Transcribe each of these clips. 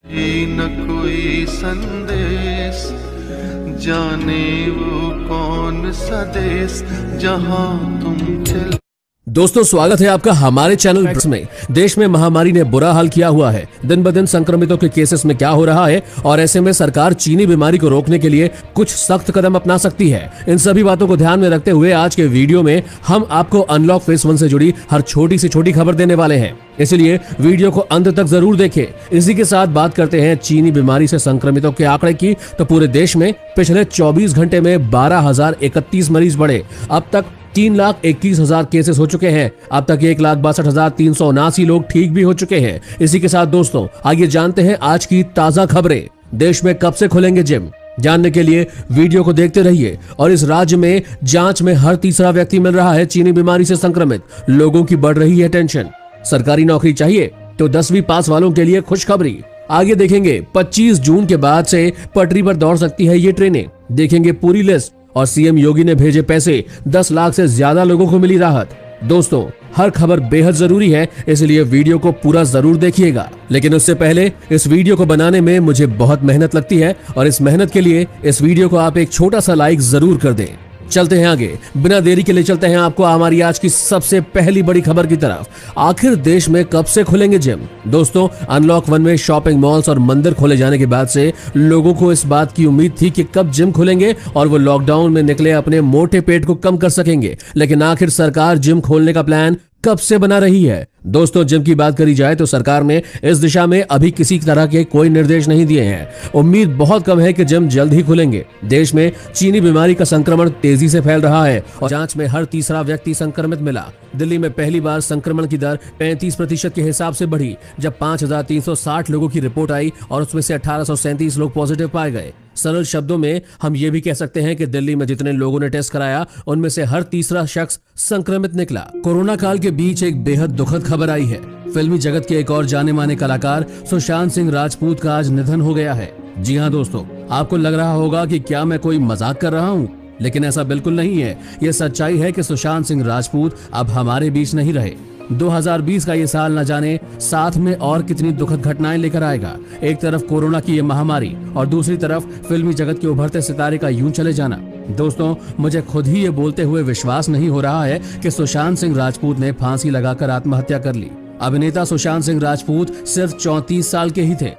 न कोई संदेश, जाने वो कौन सा देश जहां तुम चल। दोस्तों, स्वागत है आपका हमारे चैनल में। देश में महामारी ने बुरा हाल किया हुआ है। दिन ब दिन संक्रमितों के केसेस में क्या हो रहा है और ऐसे में सरकार चीनी बीमारी को रोकने के लिए कुछ सख्त कदम अपना सकती है। इन सभी बातों को ध्यान में रखते हुए आज के वीडियो में हम आपको अनलॉक फेज 1 से जुड़ी हर छोटी से छोटी खबर देने वाले हैं, इसलिए वीडियो को अंत तक जरूर देखें। इसी के साथ बात करते हैं चीनी बीमारी से संक्रमितों के आंकड़े की, तो पूरे देश में पिछले 24 घंटे में 12,031 मरीज बढ़े। अब तक 3,21,000 केसेस हो चुके हैं। अब तक 1,62,379 लोग ठीक भी हो चुके हैं। इसी के साथ दोस्तों, आइए जानते हैं आज की ताजा खबरें। देश में कब से खुलेंगे जिम, जानने के लिए वीडियो को देखते रहिए। और इस राज्य में जांच में हर तीसरा व्यक्ति मिल रहा है चीनी बीमारी से संक्रमित। लोगों की बढ़ रही है टेंशन। सरकारी नौकरी चाहिए तो 10वीं पास वालों के लिए खुशखबरी। आगे देखेंगे 25 जून के बाद से पटरी पर दौड़ सकती है ये ट्रेनें। देखेंगे पूरी लिस्ट। और सीएम योगी ने भेजे पैसे, 10 लाख से ज्यादा लोगों को मिली राहत। दोस्तों, हर खबर बेहद जरूरी है, इसलिए वीडियो को पूरा जरूर देखिएगा। लेकिन उससे पहले इस वीडियो को बनाने में मुझे बहुत मेहनत लगती है और इस मेहनत के लिए इस वीडियो को आप एक छोटा सा लाइक जरूर कर दें। चलते हैं आगे, बिना देरी के लिए चलते हैं आपको हमारी आज की सबसे पहली बड़ी खबर की तरफ। आखिर देश में कब से खुलेंगे जिम? दोस्तों, अनलॉक 1 में शॉपिंग मॉल्स और मंदिर खोले जाने के बाद से लोगों को इस बात की उम्मीद थी कि कब जिम खुलेंगे और वो लॉकडाउन में निकले अपने मोटे पेट को कम कर सकेंगे। लेकिन आखिर सरकार जिम खोलने का प्लान कब से बना रही है? दोस्तों, जिम की बात करी जाए तो सरकार ने इस दिशा में अभी किसी तरह के कोई निर्देश नहीं दिए हैं। उम्मीद बहुत कम है कि जिम जल्द ही खुलेंगे। देश में चीनी बीमारी का संक्रमण तेजी से फैल रहा है और जांच में हर तीसरा व्यक्ति संक्रमित मिला। दिल्ली में पहली बार संक्रमण की दर 35% के हिसाब से बढ़ी, जब 5,360 लोगों की रिपोर्ट आई और उसमें से 1,837 लोग पॉजिटिव पाए गए। सरल शब्दों में हम ये भी कह सकते हैं कि दिल्ली में जितने लोगों ने टेस्ट कराया उनमें से हर तीसरा शख्स संक्रमित निकला। कोरोना काल के बीच एक बेहद दुखद खबर आई है। फिल्मी जगत के एक और जाने माने कलाकार सुशांत सिंह राजपूत का आज निधन हो गया है। जी हाँ दोस्तों, आपको लग रहा होगा कि क्या मैं कोई मजाक कर रहा हूँ, लेकिन ऐसा बिल्कुल नहीं है। यह सच्चाई है कि सुशांत सिंह राजपूत अब हमारे बीच नहीं रहे। 2020 का ये साल न जाने साथ में और कितनी दुखद घटनाएं लेकर आएगा। एक तरफ कोरोना की ये महामारी और दूसरी तरफ फिल्मी जगत के उभरते सितारे का यूं चले जाना। दोस्तों, मुझे खुद ही ये बोलते हुए विश्वास नहीं हो रहा है कि सुशांत सिंह राजपूत ने फांसी लगाकर आत्महत्या कर ली। अभिनेता सुशांत सिंह राजपूत सिर्फ 34 साल के ही थे।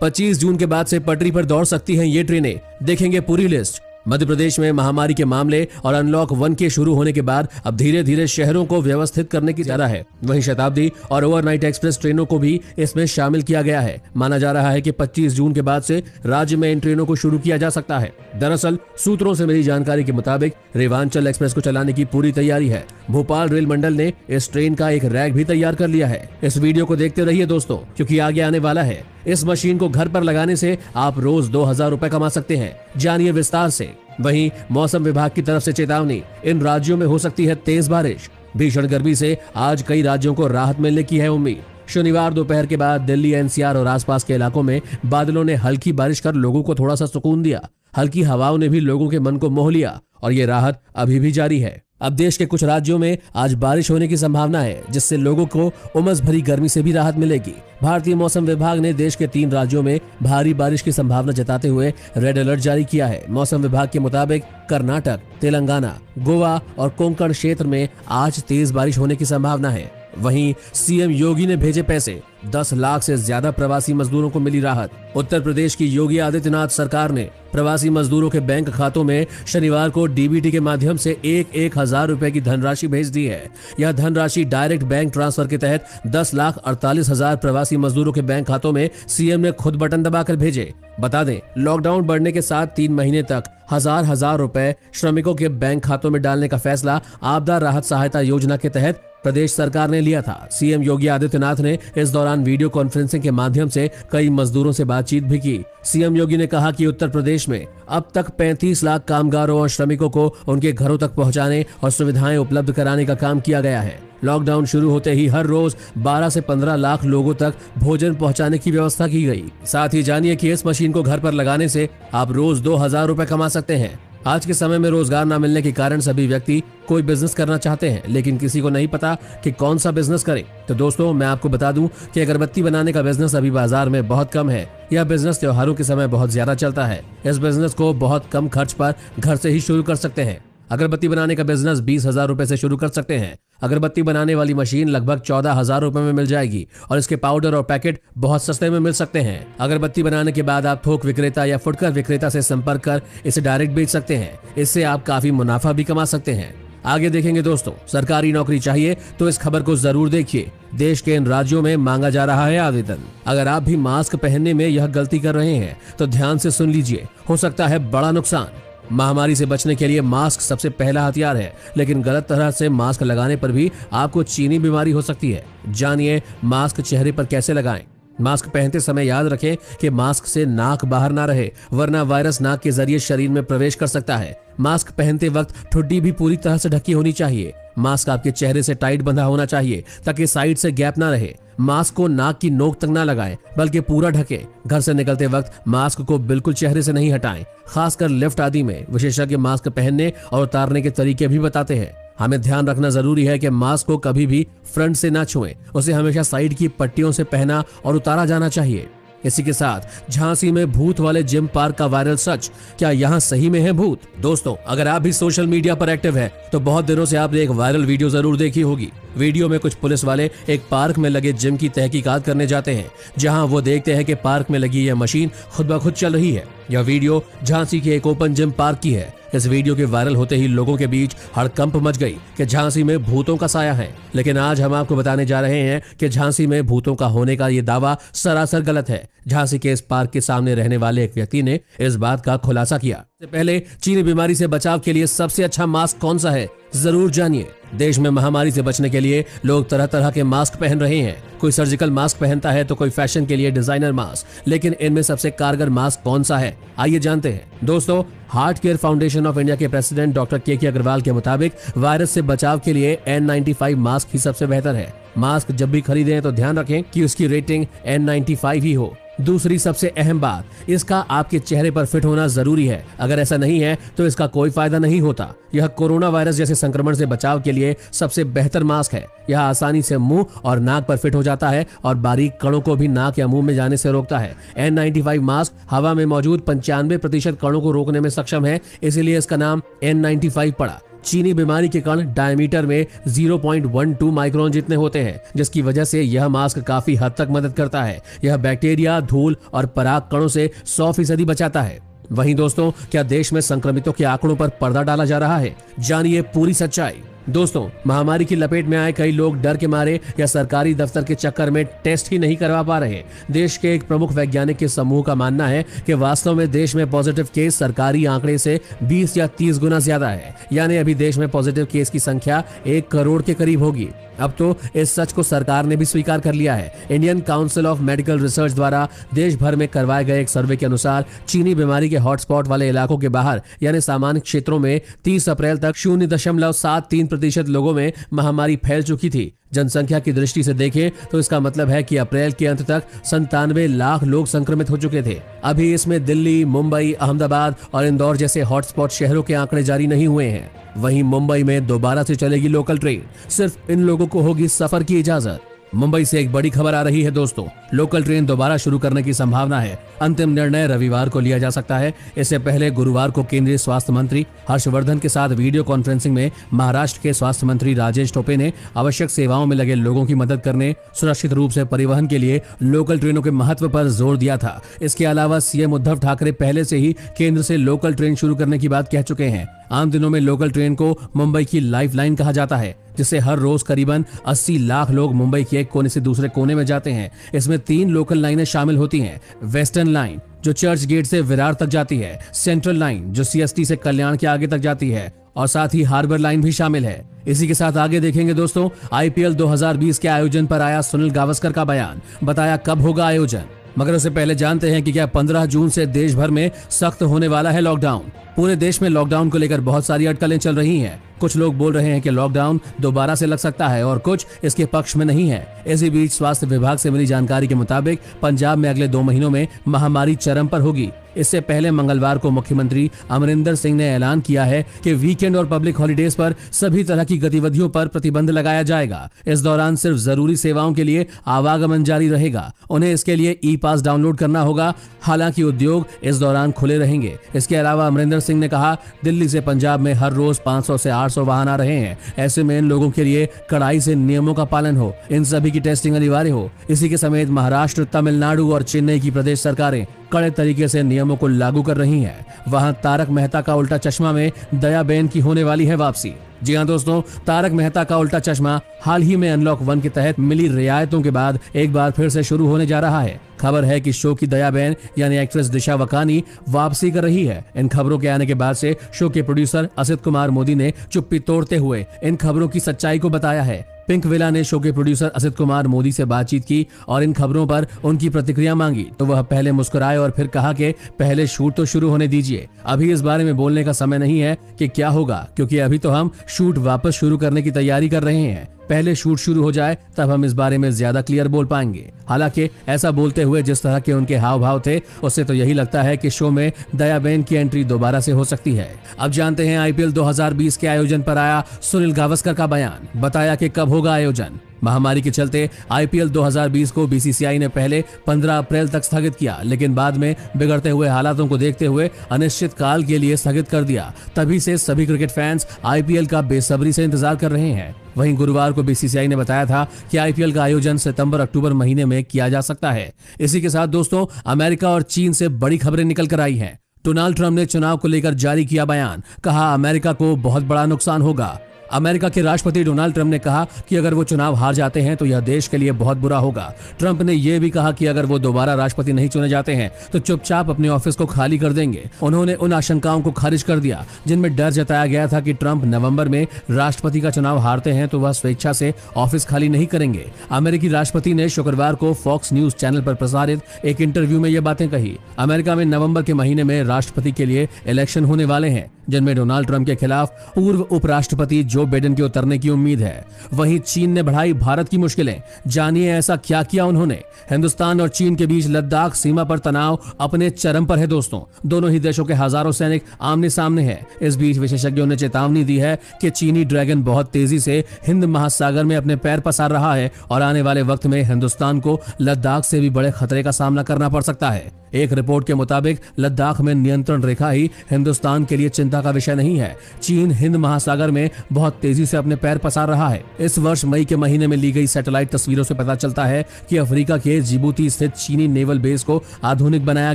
25 जून के बाद से पटरी पर दौड़ सकती हैं ये ट्रेनें। देखेंगे पूरी लिस्ट। मध्य प्रदेश में महामारी के मामले और अनलॉक 1 के शुरू होने के बाद अब धीरे धीरे शहरों को व्यवस्थित करने की जा रहा है। वहीं शताब्दी और ओवरनाइट एक्सप्रेस ट्रेनों को भी इसमें शामिल किया गया है। माना जा रहा है कि 25 जून के बाद से राज्य में इन ट्रेनों को शुरू किया जा सकता है। दरअसल सूत्रों से मिली जानकारी के मुताबिक रेवांचल एक्सप्रेस को चलाने की पूरी तैयारी है। भोपाल रेल मंडल ने इस ट्रेन का एक रैक भी तैयार कर लिया है। इस वीडियो को देखते रहिए दोस्तों, क्योंकि आगे आने वाला है। इस मशीन को घर पर लगाने से आप रोज 2,000 रुपए कमा सकते हैं। जानिए विस्तार से। वहीं मौसम विभाग की तरफ से चेतावनी, इन राज्यों में हो सकती है तेज बारिश। भीषण गर्मी से आज कई राज्यों को राहत मिलने की है उम्मीद। शनिवार दोपहर के बाद दिल्ली, एनसीआर और आसपास के इलाकों में बादलों ने हल्की बारिश कर लोगों को थोड़ा सा सुकून दिया। हल्की हवाओं ने भी लोगों के मन को मोह लिया और ये राहत अभी भी जारी है। अब देश के कुछ राज्यों में आज बारिश होने की संभावना है, जिससे लोगों को उमस भरी गर्मी से भी राहत मिलेगी। भारतीय मौसम विभाग ने देश के 3 राज्यों में भारी बारिश की संभावना जताते हुए रेड अलर्ट जारी किया है। मौसम विभाग के मुताबिक कर्नाटक, तेलंगाना, गोवा और कोंकण क्षेत्र में आज तेज बारिश होने की संभावना है। वहीं सीएम योगी ने भेजे पैसे, 10 लाख से ज्यादा प्रवासी मजदूरों को मिली राहत। उत्तर प्रदेश की योगी आदित्यनाथ सरकार ने प्रवासी मजदूरों के बैंक खातों में शनिवार को डीबीटी के माध्यम से 1,000 रुपए की धनराशि भेज दी है। यह धनराशि डायरेक्ट बैंक ट्रांसफर के तहत 10,48,000 प्रवासी मजदूरों के बैंक खातों में सीएम ने खुद बटन दबाकर भेजे। बता दें, लॉकडाउन बढ़ने के साथ 3 महीने तक हजार रुपए श्रमिकों के बैंक खातों में डालने का फैसला आपदा राहत सहायता योजना के तहत प्रदेश सरकार ने लिया था। सीएम योगी आदित्यनाथ ने इस दौरान वीडियो कॉन्फ्रेंसिंग के माध्यम से कई मजदूरों से बातचीत भी की। सीएम योगी ने कहा कि उत्तर प्रदेश में अब तक 35 लाख कामगारों और श्रमिकों को उनके घरों तक पहुंचाने और सुविधाएं उपलब्ध कराने का काम किया गया है। लॉकडाउन शुरू होते ही हर रोज 12 से 15 लाख लोगों तक भोजन पहुंचाने की व्यवस्था की गई। साथ ही जानिए कि इस मशीन को घर पर लगाने से आप रोज 2,000 रुपए कमा सकते हैं। आज के समय में रोजगार न मिलने के कारण सभी व्यक्ति कोई बिजनेस करना चाहते हैं, लेकिन किसी को नहीं पता कि कौन सा बिजनेस करें। तो दोस्तों, मैं आपको बता दूं कि अगरबत्ती बनाने का बिजनेस अभी बाजार में बहुत कम है। यह बिजनेस त्योहारों के समय बहुत ज्यादा चलता है। इस बिजनेस को बहुत कम खर्च पर घर से ही शुरू कर सकते हैं। अगरबत्ती बनाने का बिजनेस 20,000 रुपए से शुरू कर सकते हैं। अगरबत्ती बनाने वाली मशीन लगभग 14,000 रुपए में मिल जाएगी और इसके पाउडर और पैकेट बहुत सस्ते में मिल सकते हैं। अगरबत्ती बनाने के बाद आप थोक विक्रेता या फुटकर विक्रेता से संपर्क कर इसे डायरेक्ट बेच सकते हैं। इससे आप काफी मुनाफा भी कमा सकते हैं। आगे देखेंगे दोस्तों, सरकारी नौकरी चाहिए तो इस खबर को जरूर देखिए। देश के इन राज्यों में मांगा जा रहा है आवेदन। अगर आप भी मास्क पहनने में यह गलती कर रहे हैं तो ध्यान से सुन लीजिए, हो सकता है बड़ा नुकसान। महामारी से बचने के लिए मास्क सबसे पहला हथियार है, लेकिन गलत तरह से मास्क लगाने पर भी आपको चीनी बीमारी हो सकती है। जानिए मास्क चेहरे पर कैसे लगाएं। मास्क पहनते समय याद रखें कि मास्क से नाक बाहर ना रहे, वरना वायरस नाक के जरिए शरीर में प्रवेश कर सकता है। मास्क पहनते वक्त ठुड्डी भी पूरी तरह से ढकी होनी चाहिए। मास्क आपके चेहरे से टाइट बंधा होना चाहिए ताकि साइड से गैप ना रहे। मास्क को नाक की नोक तक ना लगाएं, बल्कि पूरा ढके। घर से निकलते वक्त मास्क को बिल्कुल चेहरे से नहीं हटाएं। खासकर लिफ्ट आदि में विशेषज्ञ मास्क पहनने और उतारने के तरीके भी बताते हैं। हमें ध्यान रखना जरूरी है कि मास्क को कभी भी फ्रंट से ना छुएं। उसे हमेशा साइड की पट्टियों से पहना और उतारा जाना चाहिए। इसी के साथ झांसी में भूत वाले जिम पार्क का वायरल सच, क्या यहाँ सही में है भूत? दोस्तों, अगर आप भी सोशल मीडिया पर एक्टिव है तो बहुत दिनों से आपने एक वायरल वीडियो जरूर देखी होगी। वीडियो में कुछ पुलिस वाले एक पार्क में लगे जिम की तहकीकात करने जाते हैं, जहां वो देखते हैं कि पार्क में लगी यह मशीन खुद ब खुद चल रही है। यह वीडियो झांसी के एक ओपन जिम पार्क की है। इस वीडियो के वायरल होते ही लोगों के बीच हड़कंप मच गई कि झांसी में भूतों का साया है। लेकिन आज हम आपको बताने जा रहे हैं कि झांसी में भूतों का होने का ये दावा सरासर गलत है। झांसी के इस पार्क के सामने रहने वाले एक व्यक्ति ने इस बात का खुलासा किया। इससे पहले चीनी बीमारी से बचाव के लिए सबसे अच्छा मास्क कौन सा है, जरूर जानिए। देश में महामारी से बचने के लिए लोग तरह तरह के मास्क पहन रहे हैं। कोई सर्जिकल मास्क पहनता है तो कोई फैशन के लिए डिजाइनर मास्क। लेकिन इनमें सबसे कारगर मास्क कौन सा है, आइए जानते हैं। दोस्तों, heart care foundation of India के प्रेसिडेंट डॉक्टर के अग्रवाल के मुताबिक वायरस से बचाव के लिए N95 मास्क ही सबसे बेहतर है। मास्क जब भी खरीदें तो ध्यान रखें कि उसकी रेटिंग N95 ही हो। दूसरी सबसे अहम बात, इसका आपके चेहरे पर फिट होना जरूरी है। अगर ऐसा नहीं है तो इसका कोई फायदा नहीं होता। यह कोरोना वायरस जैसे संक्रमण से बचाव के लिए सबसे बेहतर मास्क है। यह आसानी से मुंह और नाक पर फिट हो जाता है और बारीक कणों को भी नाक या मुंह में जाने से रोकता है। N95 मास्क हवा में मौजूद 95% कणों को रोकने में सक्षम है, इसीलिए इसका नाम N95 पड़ा। चीनी बीमारी के कण डायमीटर में 0.12 माइक्रोन जितने होते हैं, जिसकी वजह से यह मास्क काफी हद तक मदद करता है। यह बैक्टीरिया, धूल और पराग कणों से 100% बचाता है। वहीं दोस्तों, क्या देश में संक्रमितों के आंकड़ों पर पर्दा डाला जा रहा है? जानिए पूरी सच्चाई। दोस्तों, महामारी की लपेट में आए कई लोग डर के मारे या सरकारी दफ्तर के चक्कर में टेस्ट ही नहीं करवा पा रहे। देश के एक प्रमुख वैज्ञानिक के समूह का मानना है कि वास्तव में देश में पॉजिटिव केस सरकारी आंकड़े से 20 या 30 गुना ज्यादा है। यानी अभी देश में पॉजिटिव केस की संख्या 1 करोड़ के करीब होगी। अब तो इस सच को सरकार ने भी स्वीकार कर लिया है। Indian council of medical research द्वारा देश भर में करवाए गए एक सर्वे के अनुसार चीनी बीमारी के हॉटस्पॉट वाले इलाकों के बाहर यानी सामान्य क्षेत्रों में 30 अप्रैल तक 0.73% लोगों में महामारी फैल चुकी थी। जनसंख्या की दृष्टि से देखें तो इसका मतलब है कि अप्रैल के अंत तक 97 लाख लोग संक्रमित हो चुके थे। अभी इसमें दिल्ली, मुंबई, अहमदाबाद और इंदौर जैसे हॉटस्पॉट शहरों के आंकड़े जारी नहीं हुए हैं। वहीं मुंबई में दोबारा से चलेगी लोकल ट्रेन। सिर्फ इन लोगों को होगी सफर की इजाजत। मुंबई से एक बड़ी खबर आ रही है दोस्तों, लोकल ट्रेन दोबारा शुरू करने की संभावना है। अंतिम निर्णय रविवार को लिया जा सकता है। इससे पहले गुरुवार को केंद्रीय स्वास्थ्य मंत्री हर्षवर्धन के साथ वीडियो कॉन्फ्रेंसिंग में महाराष्ट्र के स्वास्थ्य मंत्री राजेश टोपे ने आवश्यक सेवाओं में लगे लोगों की मदद करने, सुरक्षित रूप से परिवहन के लिए लोकल ट्रेनों के महत्व पर जोर दिया था। इसके अलावा सीएम उद्धव ठाकरे पहले से ही केंद्र से लोकल ट्रेन शुरू करने की बात कह चुके हैं। आम दिनों में लोकल ट्रेन को मुंबई की लाइफलाइन कहा जाता है, जिससे हर रोज करीबन 80 लाख लोग मुंबई के एक कोने से दूसरे कोने में जाते हैं। इसमें 3 लोकल लाइनें शामिल होती हैं। वेस्टर्न लाइन जो चर्च गेट से विरार तक जाती है, सेंट्रल लाइन जो सीएसटी से कल्याण के आगे तक जाती है और साथ ही हार्बर लाइन भी शामिल है। इसी के साथ आगे देखेंगे दोस्तों, आईपीएल 2020 के आयोजन पर आया सुनील गावस्कर का बयान। बताया कब होगा आयोजन, मगर उससे पहले जानते हैं कि क्या 15 जून से देश भर में सख्त होने वाला है लॉकडाउन। पूरे देश में लॉकडाउन को लेकर बहुत सारी अटकलें चल रही हैं। कुछ लोग बोल रहे हैं कि लॉकडाउन दोबारा से लग सकता है और कुछ इसके पक्ष में नहीं है। इसी बीच स्वास्थ्य विभाग से मिली जानकारी के मुताबिक पंजाब में अगले 2 महीनों में महामारी चरम पर होगी। इससे पहले मंगलवार को मुख्यमंत्री अमरिंदर सिंह ने ऐलान किया है कि वीकेंड और पब्लिक हॉलीडेज पर सभी तरह की गतिविधियों पर प्रतिबंध लगाया जाएगा। इस दौरान सिर्फ जरूरी सेवाओं के लिए आवागमन जारी रहेगा। उन्हें इसके लिए ई पास डाउनलोड करना होगा। हालांकि उद्योग इस दौरान खुले रहेंगे। इसके अलावा अमरिंदर सिंह ने कहा, दिल्ली से पंजाब में हर रोज 500 से 800 वाहन आ रहे हैं। ऐसे में इन लोगों के लिए कड़ाई से नियमों का पालन हो, इन सभी की टेस्टिंग अनिवार्य हो। इसी के समेत महाराष्ट्र, तमिलनाडु और चेन्नई की प्रदेश सरकारें कड़े तरीके से नियमों को लागू कर रही हैं। वहां तारक मेहता का उल्टा चश्मा में दयाबेन की होने वाली है वापसी। जी हां दोस्तों, तारक मेहता का उल्टा चश्मा हाल ही में अनलॉक 1 के तहत मिली रियायतों के बाद एक बार फिर से शुरू होने जा रहा है। खबर है कि शो की दयाबेन यानी एक्ट्रेस दिशा वकानी वापसी कर रही है। इन खबरों के आने के बाद से शो के प्रोड्यूसर असित कुमार मोदी ने चुप्पी तोड़ते हुए इन खबरों की सच्चाई को बताया है। पिंक विला ने शो के प्रोड्यूसर असित कुमार मोदी से बातचीत की और इन खबरों पर उनकी प्रतिक्रिया मांगी तो वह पहले मुस्कुराए और फिर कहा कि पहले शूट तो शुरू होने दीजिए, अभी इस बारे में बोलने का समय नहीं है कि क्या होगा, क्योंकि अभी तो हम शूट वापस शुरू करने की तैयारी कर रहे हैं। पहले शूट शुरू हो जाए तब हम इस बारे में ज्यादा क्लियर बोल पाएंगे। हालांकि ऐसा बोलते हुए जिस तरह के उनके हाव भाव थे उससे तो यही लगता है कि शो में दयाबेन की एंट्री दोबारा से हो सकती है। अब जानते हैं आईपीएल 2020 के आयोजन पर आया सुनील गावस्कर का बयान। बताया कि कब होगा आयोजन। महामारी के चलते आईपीएल 2020 को बीसीसीआई ने पहले 15 अप्रैल तक स्थगित किया, लेकिन बाद में बिगड़ते हुए हालातों को देखते हुए अनिश्चित काल के लिए स्थगित कर दिया। तभी से सभी क्रिकेट फैंस आईपीएल का बेसब्री से इंतजार कर रहे हैं। वहीं गुरुवार को बीसीसीआई ने बताया था कि आईपीएल का आयोजन सितंबर-अक्टूबर महीने में किया जा सकता है। इसी के साथ दोस्तों, अमेरिका और चीन से बड़ी खबरें निकल कर आई हैं। डोनाल्ड ट्रंप ने चुनाव को लेकर जारी किया बयान। कहा, अमेरिका को बहुत बड़ा नुकसान होगा। अमेरिका के राष्ट्रपति डोनाल्ड ट्रंप ने कहा कि अगर वो चुनाव हार जाते हैं तो यह देश के लिए बहुत बुरा होगा। ट्रंप ने यह भी कहा कि अगर वो दोबारा राष्ट्रपति नहीं चुने जाते हैं तो चुपचाप अपने ऑफिस को खाली कर देंगे। उन्होंने उन आशंकाओं को खारिज कर दिया जिनमें डर जताया गया था कि ट्रंप नवंबर में राष्ट्रपति का चुनाव हारते हैं तो वह स्वेच्छा से ऑफिस खाली नहीं करेंगे। अमेरिकी राष्ट्रपति ने शुक्रवार को फॉक्स न्यूज चैनल पर प्रसारित एक इंटरव्यू में ये बातें कही। अमेरिका में नवंबर के महीने में राष्ट्रपति के लिए इलेक्शन होने वाले हैं, जिनमें डोनाल्ड ट्रंप के खिलाफ पूर्व उपराष्ट्रपति जो बाइडेन के उतरने की उम्मीद है। वहीं चीन ने बढ़ाई भारत की मुश्किलें। जानिए ऐसा क्या किया उन्होंने। हिंदुस्तान और चीन के बीच लद्दाख सीमा पर तनाव अपने चरम पर है दोस्तों। दोनों ही देशों के हजारों सैनिक आमने सामने हैं। इस बीच विशेषज्ञों ने चेतावनी दी है कि चीनी ड्रैगन बहुत तेजी से हिंद महासागर में अपने पैर पसार रहा है और आने वाले वक्त में हिंदुस्तान को लद्दाख से भी बड़े खतरे का सामना करना पड़ सकता है। एक रिपोर्ट के मुताबिक लद्दाख में नियंत्रण रेखा ही हिंदुस्तान के लिए चिंता का विषय नहीं है। चीन हिंद महासागर में बहुत तेजी से अपने पैर पसार रहा है। इस वर्ष मई के महीने में ली गई सैटेलाइट तस्वीरों से पता चलता है कि अफ्रीका के जिबूती स्थित चीनी नेवल बेस को आधुनिक बनाया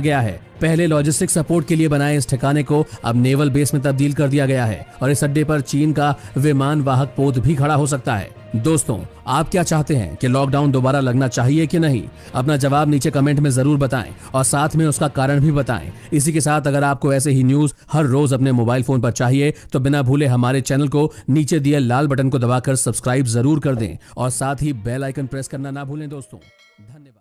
गया है। पहले लॉजिस्टिक सपोर्ट के लिए बनाए इस ठिकाने को अब नेवल बेस में तब्दील कर दिया गया है और इस अड्डे पर चीन का विमान वाहक पोत भी खड़ा हो सकता है। दोस्तों, आप क्या चाहते हैं कि लॉकडाउन दोबारा लगना चाहिए कि नहीं? अपना जवाब नीचे कमेंट में जरूर बताएं और साथ में उसका कारण भी बताएं। इसी के साथ अगर आपको ऐसे ही न्यूज हर रोज अपने मोबाइल फोन पर चाहिए तो बिना भूले हमारे चैनल को नीचे दिए लाल बटन को दबाकर सब्सक्राइब जरूर कर दें और साथ ही बेल आइकन प्रेस करना ना भूलें दोस्तों। धन्यवाद।